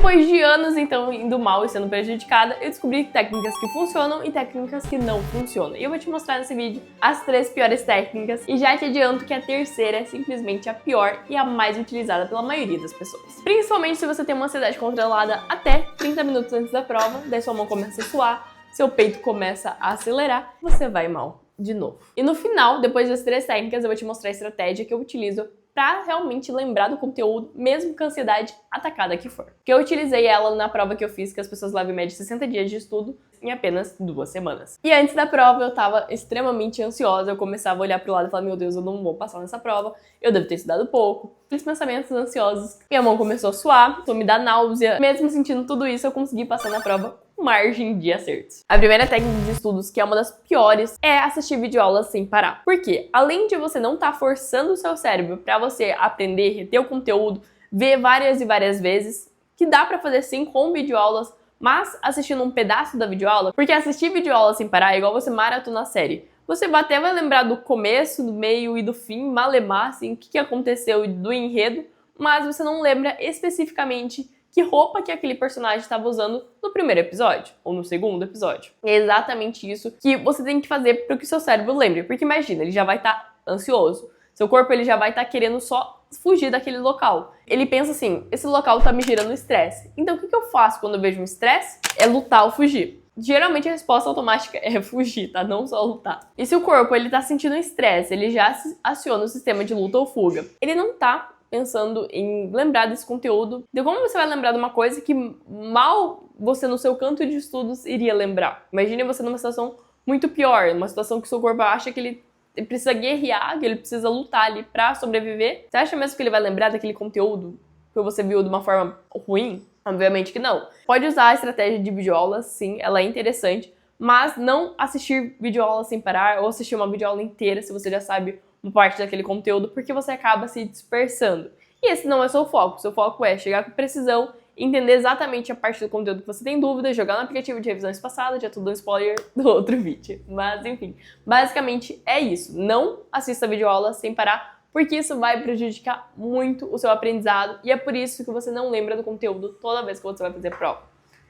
depois de anos, então, indo mal e sendo prejudicada, eu descobri técnicas que funcionam e técnicas que não funcionam. E eu vou te mostrar nesse vídeo as 3 piores técnicas e já te adianto que a terceira é simplesmente a pior e a mais utilizada pela maioria das pessoas. Principalmente se você tem uma ansiedade controlada até 30 minutos antes da prova, daí sua mão começa a suar, seu peito começa a acelerar, você vai mal de novo. E no final, depois das 3 técnicas, eu vou te mostrar a estratégia que eu utilizo pra realmente lembrar do conteúdo, mesmo com a ansiedade atacada que for. Que eu utilizei ela na prova que eu fiz, que as pessoas levam em média 60 dias de estudo em apenas 2 semanas. E antes da prova eu tava extremamente ansiosa, eu começava a olhar pro lado e falar, meu Deus, eu não vou passar nessa prova, eu devo ter estudado pouco. Aqueles pensamentos ansiosos, minha mão começou a suar, começou a me dar náusea. Mesmo sentindo tudo isso, eu consegui passar na prova com margem de acertos. A primeira técnica de estudos, que é uma das piores, é assistir videoaulas sem parar. Por quê? Além de você não estar forçando o seu cérebro pra você aprender, reter o conteúdo, ver várias e várias vezes, que dá pra fazer sim com videoaulas, mas assistindo um pedaço da videoaula, porque assistir videoaula sem parar é igual você maratonar a série. Você até vai lembrar do começo, do meio e do fim, malemar, assim, o que aconteceu do enredo, mas você não lembra especificamente que roupa que aquele personagem estava usando no primeiro episódio, ou no segundo episódio. É exatamente isso que você tem que fazer para que o seu cérebro lembre, porque imagina, ele já vai estar ansioso, seu corpo ele já vai estar querendo só fugir daquele local. Ele pensa assim, esse local tá me gerando estresse, então o que eu faço quando eu vejo um estresse? É lutar ou fugir. Geralmente a resposta automática é fugir, tá? Não só lutar. E se o corpo ele tá sentindo estresse, ele já aciona o sistema de luta ou fuga. Ele não tá pensando em lembrar desse conteúdo. De como você vai lembrar de uma coisa que mal você no seu canto de estudos iria lembrar. Imagine você numa situação muito pior, uma situação que o seu corpo acha que ele precisa guerrear, que ele precisa lutar ali pra sobreviver. Você acha mesmo que ele vai lembrar daquele conteúdo que você viu de uma forma ruim? Obviamente que não. Pode usar a estratégia de videoaula, sim, ela é interessante, mas não assistir videoaula sem parar ou assistir uma videoaula inteira se você já sabe uma parte daquele conteúdo, porque você acaba se dispersando. E esse não é seu foco. Seu foco é chegar com precisão, entender exatamente a parte do conteúdo que você tem dúvida, jogar no aplicativo de revisões passadas, já tudo um spoiler do outro vídeo. Mas enfim, basicamente é isso. Não assista a videoaula sem parar, porque isso vai prejudicar muito o seu aprendizado e é por isso que você não lembra do conteúdo toda vez que você vai fazer prova.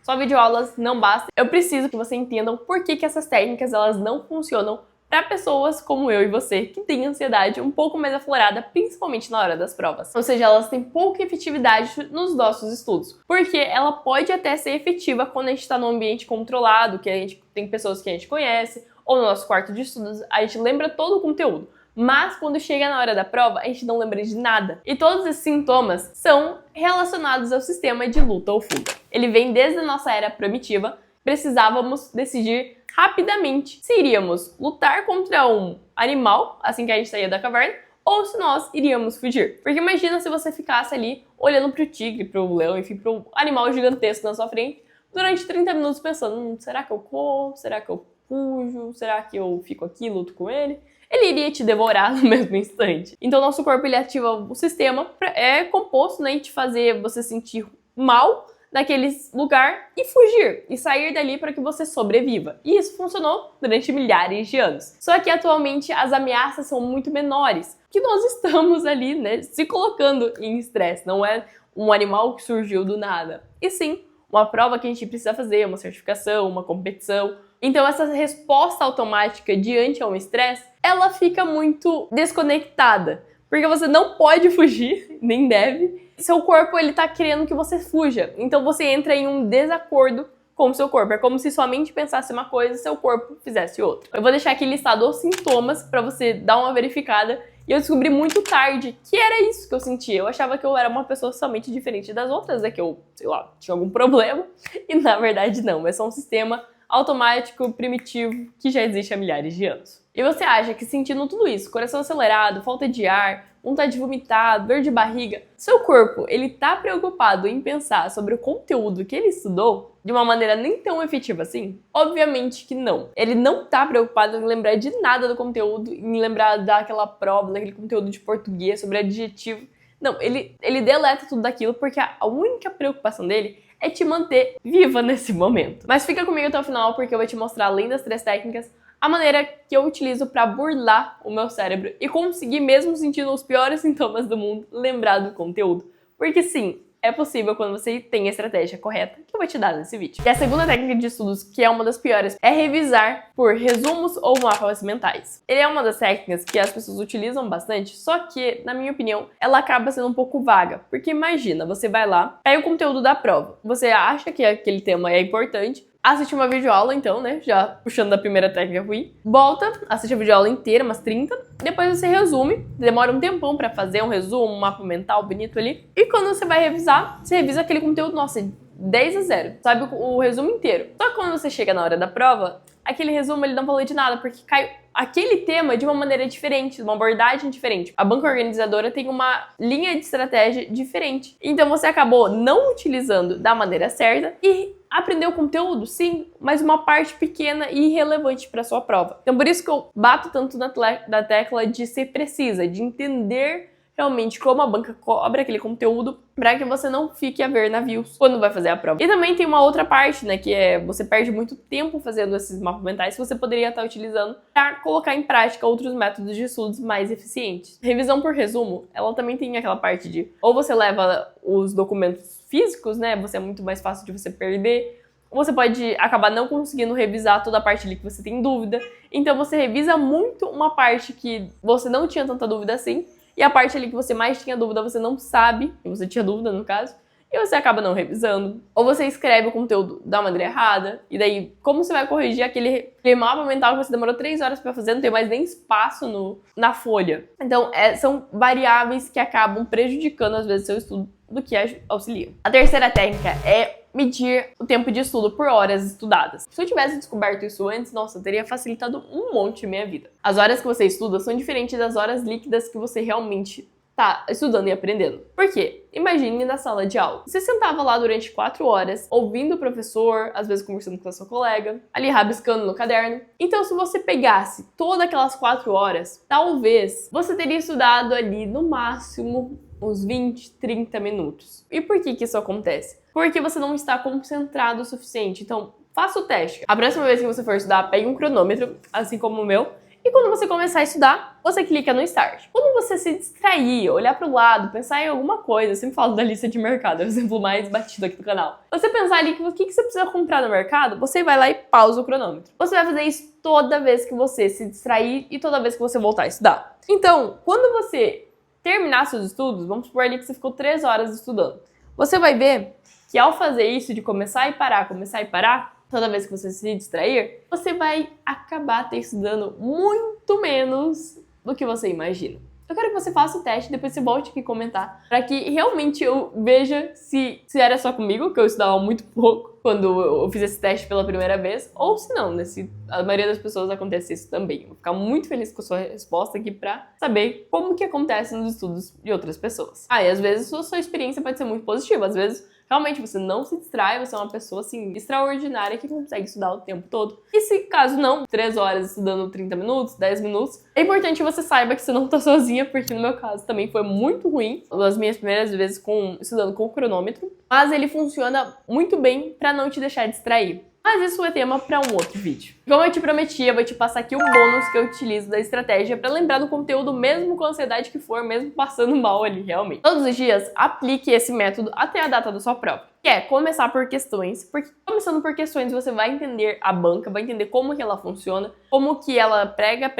Só videoaulas não basta. Eu preciso que você entendam por que essas técnicas elas não funcionam para pessoas como eu e você, que têm ansiedade um pouco mais aflorada, principalmente na hora das provas. Ou seja, elas têm pouca efetividade nos nossos estudos, porque ela pode até ser efetiva quando a gente está num ambiente controlado, que a gente tem pessoas que a gente conhece, ou no nosso quarto de estudos, a gente lembra todo o conteúdo. Mas quando chega na hora da prova, a gente não lembra de nada. E todos esses sintomas são relacionados ao sistema de luta ou fuga. Ele vem desde a nossa era primitiva, precisávamos decidir rapidamente se iríamos lutar contra um animal, assim que a gente saía da caverna, ou se nós iríamos fugir. Porque imagina se você ficasse ali olhando pro tigre, pro leão, enfim, pro animal gigantesco na sua frente, durante 30 minutos pensando, será que eu corro? Será que eu fujo? Será que eu fico aqui, luto com ele? Ele iria te devorar no mesmo instante. Então nosso corpo ele ativa o sistema, é composto, né, de fazer você sentir mal naquele lugar e fugir, e sair dali para que você sobreviva. E isso funcionou durante milhares de anos. Só que atualmente as ameaças são muito menores, que nós estamos ali, né, se colocando em estresse. Não é um animal que surgiu do nada, e sim uma prova que a gente precisa fazer, uma certificação, uma competição. Então essa resposta automática diante a um estresse, ela fica muito desconectada, porque você não pode fugir, nem deve. Seu corpo ele tá querendo que você fuja, então você entra em um desacordo com o seu corpo. É como se sua mente pensasse uma coisa e seu corpo fizesse outra. Eu vou deixar aqui listado os sintomas para você dar uma verificada. E eu descobri muito tarde que era isso que eu sentia. Eu achava que eu era uma pessoa somente diferente das outras, que eu, sei lá, tinha algum problema. E na verdade não, é só um sistema automático, primitivo, que já existe há milhares de anos. E você acha que sentindo tudo isso, coração acelerado, falta de ar, vontade de vomitar, dor de barriga, seu corpo, ele tá preocupado em pensar sobre o conteúdo que ele estudou de uma maneira nem tão efetiva assim? Obviamente que não. Ele não tá preocupado em lembrar de nada do conteúdo, em lembrar daquela prova, daquele conteúdo de português, sobre adjetivo. Não, ele deleta tudo daquilo porque a única preocupação dele é te manter viva nesse momento. Mas fica comigo até o final porque eu vou te mostrar, além das 3 técnicas, a maneira que eu utilizo para burlar o meu cérebro e conseguir, mesmo sentindo os piores sintomas do mundo, lembrar do conteúdo. Porque sim, é possível quando você tem a estratégia correta, que eu vou te dar nesse vídeo. E a segunda técnica de estudos, que é uma das piores, é revisar por resumos ou mapas mentais. Ele é uma das técnicas que as pessoas utilizam bastante, só que, na minha opinião, ela acaba sendo um pouco vaga. Porque imagina, você vai lá, pega o conteúdo da prova, você acha que aquele tema é importante, assiste uma videoaula, então, né, já puxando da primeira técnica ruim, volta, assiste a videoaula inteira, umas 30, depois você resume, demora um tempão pra fazer um resumo, um mapa mental bonito ali, e quando você vai revisar, você revisa aquele conteúdo, nossa, 10-0, sabe o resumo inteiro. Só que quando você chega na hora da prova, aquele resumo ele não valeu de nada, porque cai aquele tema de uma maneira diferente, de uma abordagem diferente. A banca organizadora tem uma linha de estratégia diferente. Então você acabou não utilizando da maneira certa e aprendeu conteúdo, sim, mas uma parte pequena e irrelevante para sua prova. Então por isso que eu bato tanto na tecla de ser precisa, de entender realmente como a banca cobra aquele conteúdo para que você não fique a ver navios quando vai fazer a prova. E também tem uma outra parte, né, que é você perde muito tempo fazendo esses mapas mentais que você poderia estar utilizando para colocar em prática outros métodos de estudos mais eficientes. Revisão por resumo, ela também tem aquela parte de ou você leva os documentos físicos, né, você é muito mais fácil de você perder, você pode acabar não conseguindo revisar toda a parte ali que você tem dúvida, então você revisa muito uma parte que você não tinha tanta dúvida assim, e a parte ali que você mais tinha dúvida, você não sabe, e você tinha dúvida no caso, e você acaba não revisando. Ou você escreve o conteúdo da maneira errada, e daí, como você vai corrigir aquele mapa mental que você demorou 3 horas pra fazer, não tem mais nem espaço na folha. Então, são variáveis que acabam prejudicando, às vezes, seu estudo do que auxilia. A terceira técnica é medir o tempo de estudo por horas estudadas. Se eu tivesse descoberto isso antes, nossa, teria facilitado um monte a minha vida. As horas que você estuda são diferentes das horas líquidas que você realmente tá estudando e aprendendo. Por quê? Imagine na sala de aula. Você sentava lá durante 4 horas, ouvindo o professor, às vezes conversando com a sua colega, ali rabiscando no caderno. Então, se você pegasse todas aquelas 4 horas, talvez você teria estudado ali no máximo uns 20, 30 minutos. E por que isso acontece? Porque você não está concentrado o suficiente. Então, faça o teste. A próxima vez que você for estudar, pegue um cronômetro, assim como o meu, e quando você começar a estudar, você clica no Start. Quando você se distrair, olhar para o lado, pensar em alguma coisa, eu sempre falo da lista de mercado, é o exemplo mais batido aqui do canal. Você pensar ali o que você precisa comprar no mercado, você vai lá e pausa o cronômetro. Você vai fazer isso toda vez que você se distrair e toda vez que você voltar a estudar. Então, quando você terminar seus estudos, vamos supor ali que você ficou 3 horas estudando, você vai ver que ao fazer isso de começar e parar, toda vez que você se distrair, você vai acabar estudando muito menos do que você imagina. Eu quero que você faça o teste, depois você volte aqui comentar, para que realmente eu veja se era só comigo, que eu estudava muito pouco quando eu fiz esse teste pela primeira vez, ou se não, né? Se a maioria das pessoas acontece isso também. Eu vou ficar muito feliz com a sua resposta aqui para saber como que acontece nos estudos de outras pessoas. E às vezes a sua experiência pode ser muito positiva, às vezes realmente você não se distrai, você é uma pessoa assim extraordinária que consegue estudar o tempo todo. E se caso não, 3 horas estudando 30 minutos, 10 minutos, é importante que você saiba que você não tá sozinha, porque no meu caso também foi muito ruim. Uma das minhas primeiras vezes estudando com o cronômetro, mas ele funciona muito bem pra não te deixar distrair. Mas isso é tema para um outro vídeo. Como eu te prometi, eu vou te passar aqui um bônus que eu utilizo da estratégia para lembrar do conteúdo mesmo com a ansiedade que for, mesmo passando mal ali, realmente. Todos os dias, aplique esse método até a data da sua prova. Que é começar por questões, porque começando por questões você vai entender a banca, vai entender como que ela funciona, como que ela prega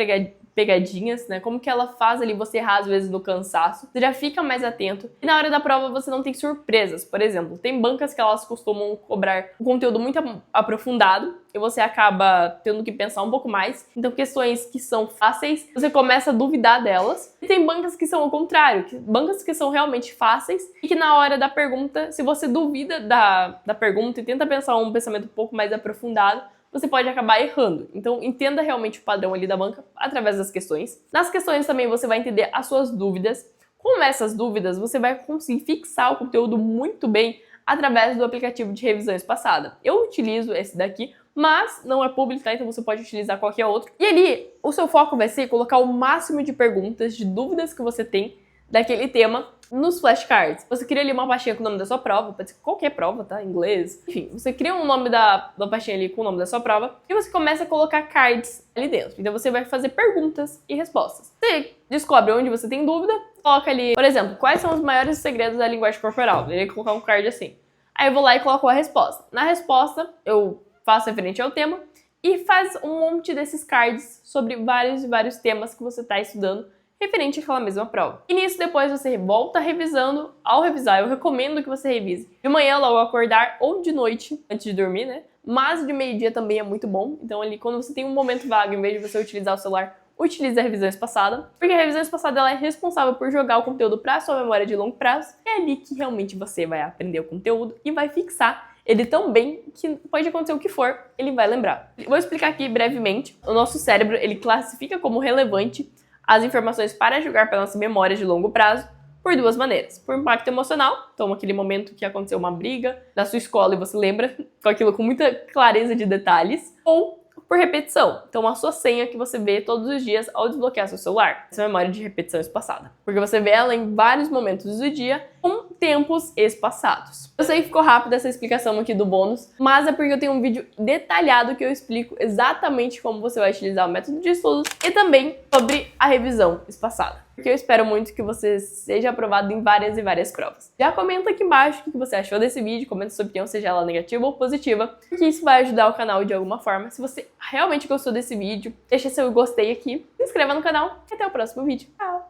pegadinhas, né? Como que ela faz ali você errar às vezes no cansaço. Você já fica mais atento. E na hora da prova você não tem surpresas. Por exemplo, tem bancas que elas costumam cobrar um conteúdo muito aprofundado e você acaba tendo que pensar um pouco mais. Então, questões que são fáceis, você começa a duvidar delas. E tem bancas que são ao contrário, bancas que são realmente fáceis e que na hora da pergunta, se você duvida da pergunta e tenta pensar um pensamento um pouco mais aprofundado, você pode acabar errando. Então, entenda realmente o padrão ali da banca através das questões. Nas questões também você vai entender as suas dúvidas. Com essas dúvidas, você vai conseguir fixar o conteúdo muito bem através do aplicativo de revisões passada. Eu utilizo esse daqui, mas não é público, tá? Então você pode utilizar qualquer outro. E ali, o seu foco vai ser colocar o máximo de perguntas, de dúvidas que você tem daquele tema nos flashcards. Você cria ali uma pastinha com o nome da sua prova, pode ser qualquer prova, tá? Inglês. Enfim, você cria um nome da pastinha ali com o nome da sua prova e você começa a colocar cards ali dentro. Então você vai fazer perguntas e respostas. Você descobre onde você tem dúvida, coloca ali, por exemplo, quais são os maiores segredos da linguagem corporal? Ele ia colocar um card assim. Aí eu vou lá e coloco a resposta. Na resposta, eu faço referente ao tema e faz um monte desses cards sobre vários e vários temas que você está estudando referente àquela mesma prova. E nisso depois você volta revisando. Ao revisar, eu recomendo que você revise de manhã logo ao acordar ou de noite, antes de dormir, né? Mas de meio-dia também é muito bom. Então ali, quando você tem um momento vago, em vez de você utilizar o celular, utilize a revisão espaçada, porque a revisão espaçada ela é responsável por jogar o conteúdo para a sua memória de longo prazo. É ali que realmente você vai aprender o conteúdo e vai fixar ele tão bem que pode acontecer o que for, ele vai lembrar. Vou explicar aqui brevemente. O nosso cérebro, ele classifica como relevante as informações para julgar pela nossa memória de longo prazo por duas maneiras. Por impacto emocional, então aquele momento que aconteceu uma briga na sua escola e você lembra com aquilo com muita clareza de detalhes, ou por repetição, então a sua senha que você vê todos os dias ao desbloquear seu celular. Essa é a memória de repetição espaçada, porque você vê ela em vários momentos do dia com tempos espaçados. Eu sei que ficou rápida essa explicação aqui do bônus, mas é porque eu tenho um vídeo detalhado que eu explico exatamente como você vai utilizar o método de estudos e também sobre a revisão espaçada. Porque eu espero muito que você seja aprovado em várias e várias provas. Já comenta aqui embaixo o que você achou desse vídeo, comenta sua opinião, seja ela negativa ou positiva, porque isso vai ajudar o canal de alguma forma. Se você realmente gostou desse vídeo, deixa seu gostei aqui, se inscreva no canal e até o próximo vídeo. Tchau!